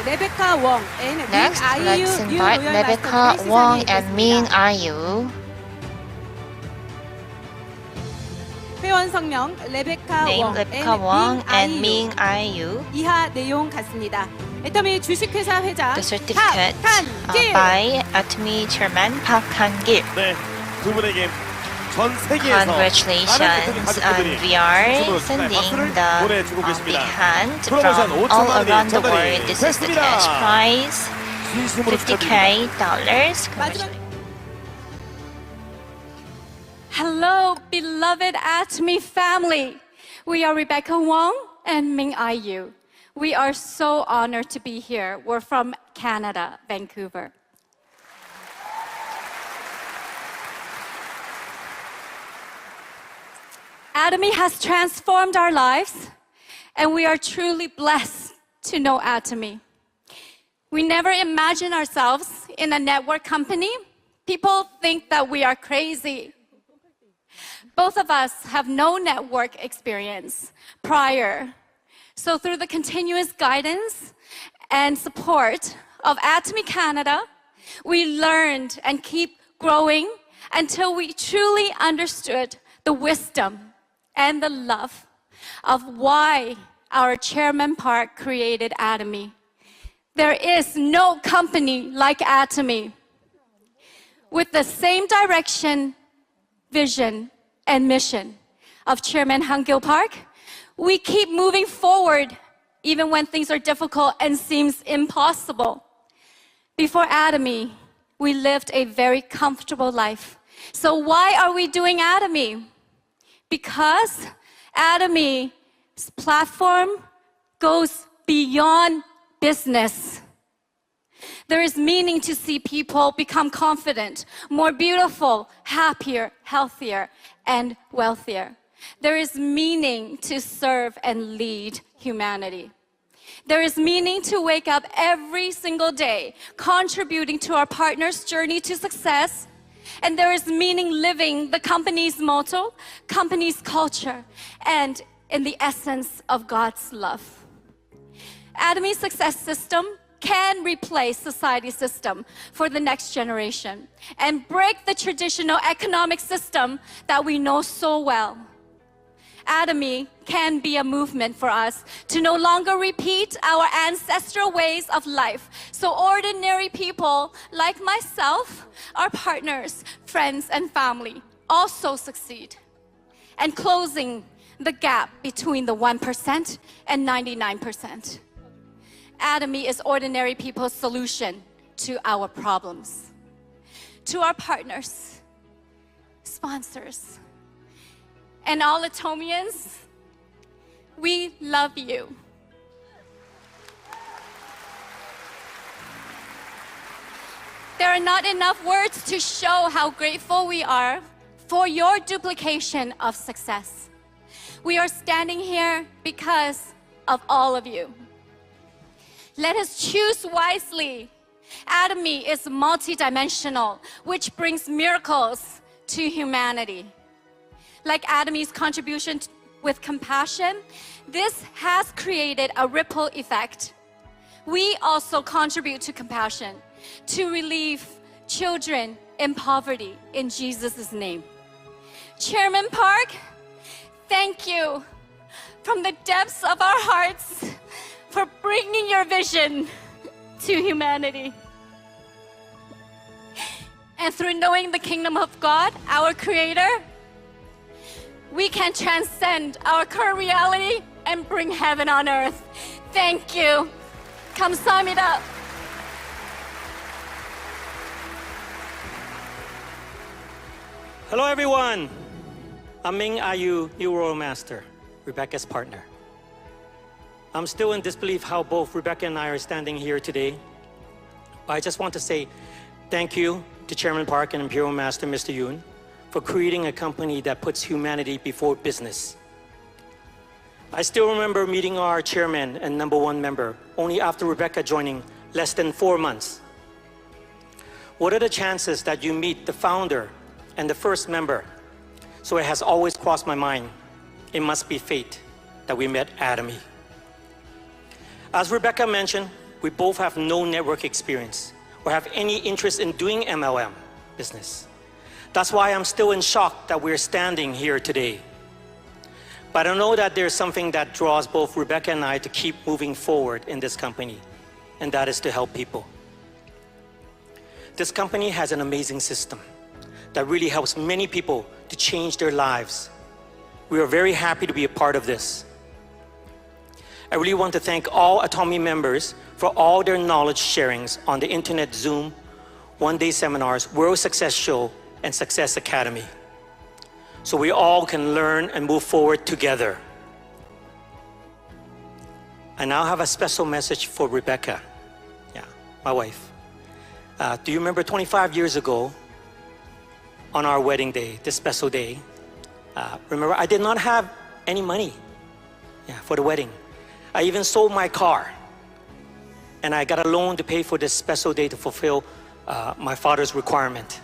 Rebecca Wong and Ming Next, IU, let's new invite Royal Rebecca Master Wong 시상이 and Ming 있겠습니다. IU. 회원 성명 레베카 Name 웡 Rebecca Wong and Ming IU. 이하 내용 같습니다. 애터미 주식회사 회장 The certificate 박한길. by Atomy Chairman Park Han-gil. 네, 두 분에게 전 세계에서 Congratulations, and we are sending the big hand from all around the world. This is the cash prize, $50,000. Congratulations. Hello, beloved Atomy family. We are Rebecca Wong and Ming IU. We are so honored to be here. We're from Canada, Vancouver. Atomy has transformed our lives, and we are truly blessed to know Atomy. We never imagine ourselves in a network company. People think that we are crazy. Both of us have no network experience prior. So through the continuous guidance and support of Atomy Canada, we learned and keep growing until we truly understood the wisdom and the love of why our Chairman Park created Atomy. There is no company like Atomy. With the same direction, vision, and mission of Chairman Han-gil Park, we keep moving forward even when things are difficult and seems impossible. Before Atomy, we lived a very comfortable life. So why are we doing Atomy? Because Atomy's platform goes beyond business. There is meaning to see people become confident, more beautiful, happier, healthier, and wealthier. There is meaning to serve and lead humanity. There is meaning to wake up every single day, contributing to our partner's journey to success. And there is meaning living the company's motto, company's culture, and in the essence of God's love. Atomy's success system can replace society's system for the next generation and break the traditional economic system that we know so well. Atomy can be a movement for us to no longer repeat our ancestral ways of life, so ordinary people like myself, our partners, friends, and family also succeed, and closing the gap between the 1% and 99%. Atomy is ordinary people's solution to our problems. To our partners, sponsors, and all Atomians, we love you. There are not enough words to show how grateful we are for your duplication of success. We are standing here because of all of you. Let us choose wisely. Atomy is multidimensional, which brings miracles to humanity. Like Atomy's contribution with compassion, this has created a ripple effect. We also contribute to compassion, to relieve children in poverty in Jesus' name. Chairman Park, thank you from the depths of our hearts for bringing your vision to humanity. And through knowing the kingdom of God, our Creator, we can transcend our current reality and bring heaven on earth. Thank you. 감사합니다. Hello everyone. I'm Ming IU, new Royal Master, Rebecca's partner. I'm still in disbelief how both Rebecca and I are standing here today. I just want to say thank you to Chairman Park and Imperial Master Mr. Yoon for creating a company that puts humanity before business. I still remember meeting our chairman and #1 member only after Rebecca joining less than 4 months. What are the chances that you meet the founder and the first member? So it has always crossed my mind, it must be fate that we met Atomy. As Rebecca mentioned, we both have no network experience or have any interest in doing MLM business. That's why I'm still in shock that we're standing here today. But I know that there's something that draws both Rebecca and I to keep moving forward in this company, and that is to help people. This company has an amazing system that really helps many people to change their lives. We are very happy to be a part of this. I really want to thank all Atomy members for all their knowledge sharings on the internet, Zoom, one-day seminars, World Success Show, and Success Academy, so we all can learn and move forward together. I now have a special message for Rebecca, my wife. Do you remember 25 years ago on our wedding day, this special day? Remember, I did not have any money for the wedding. I even sold my car, and I got a loan to pay for this special day to fulfill my father's requirement.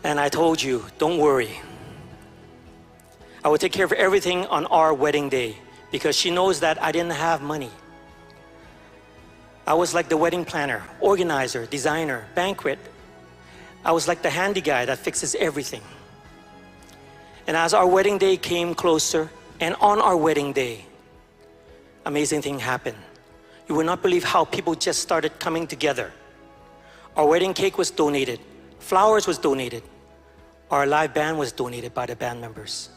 And I told you, don't worry. I will take care of everything on our wedding day, because she knows that I didn't have money. I was like the wedding planner, organizer, designer, banquet. I was like the handy guy that fixes everything. And as our wedding day came closer, and on our wedding day, amazing thing happened. You will not believe how people just started coming together. Our wedding cake was donated. Flowers was donated. Our live band was donated by the band members.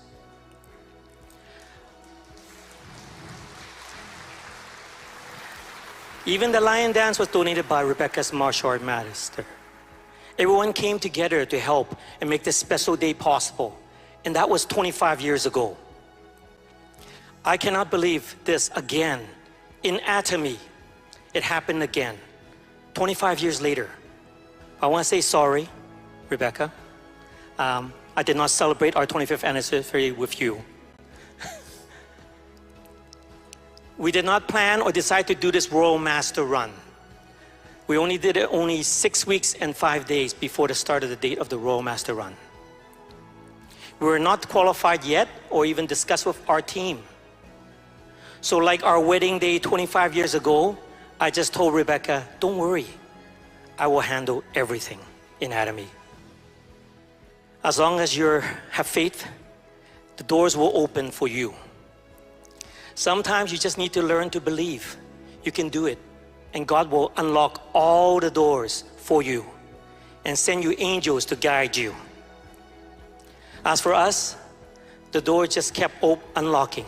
Even the lion dance was donated by Rebecca's martial art master. Everyone came together to help and make this special day possible. And that was 25 years ago. I cannot believe this again. In Atomy, it happened again. 25 years later. I want to say sorry, Rebecca. I did not celebrate our 25th anniversary with you. We did not plan or decide to do this Royal Master run. We only did it 6 weeks and 5 days before the start of the date of the Royal Master run. We were not qualified yet or even discussed with our team. So like our wedding day 25 years ago, I just told Rebecca, don't worry, I will handle everything in Atomy. As long as you have faith, the doors will open for you. Sometimes you just need to learn to believe. You can do it, and God will unlock all the doors for you and send you angels to guide you. As for us, the door just kept unlocking.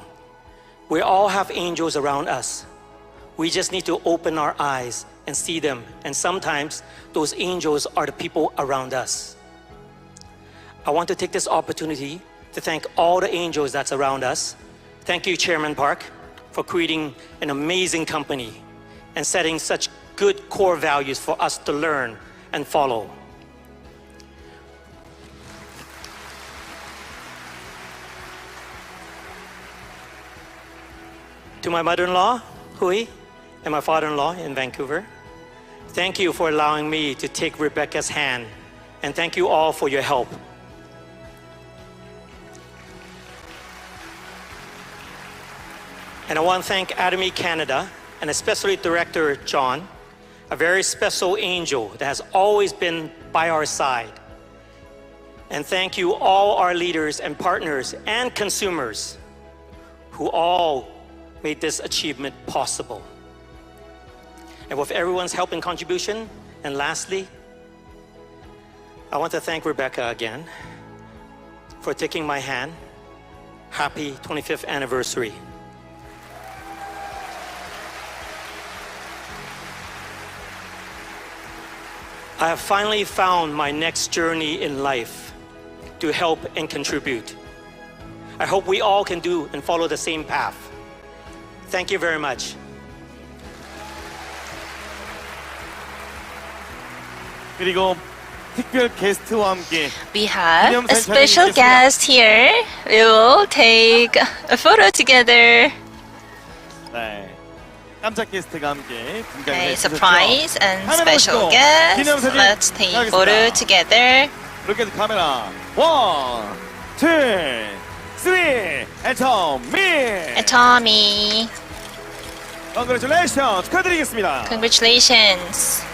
We all have angels around us. We just need to open our eyes and see them, and sometimes those angels are the people around us. I want to take this opportunity to thank all the angels that's around us. Thank you, Chairman Park, for creating an amazing company and setting such good core values for us to learn and follow. To my mother-in-law, Hui, and my father-in-law in Vancouver, thank you for allowing me to take Rebecca's hand, and thank you all for your help. And I want to thank Atomy Canada, and especially Director John, a very special angel that has always been by our side. And thank you all our leaders and partners and consumers who all made this achievement possible. And with everyone's help and contribution, and lastly, I want to thank Rebecca again for taking my hand. Happy 25th anniversary. I have finally found my next journey in life to help and contribute. I hope we all can do and follow the same path. Thank you very much. 그리고 특별 게스트와 함께 We have a special guest here. We will take a photo together. 네. 깜짝 게스트가 함께 Okay, surprise and special guest. Let's take photo together. 이렇게 카메라 1, 2, 3, Atomy. Atomy. Congratulations 축하드리겠습니다. Congratulations.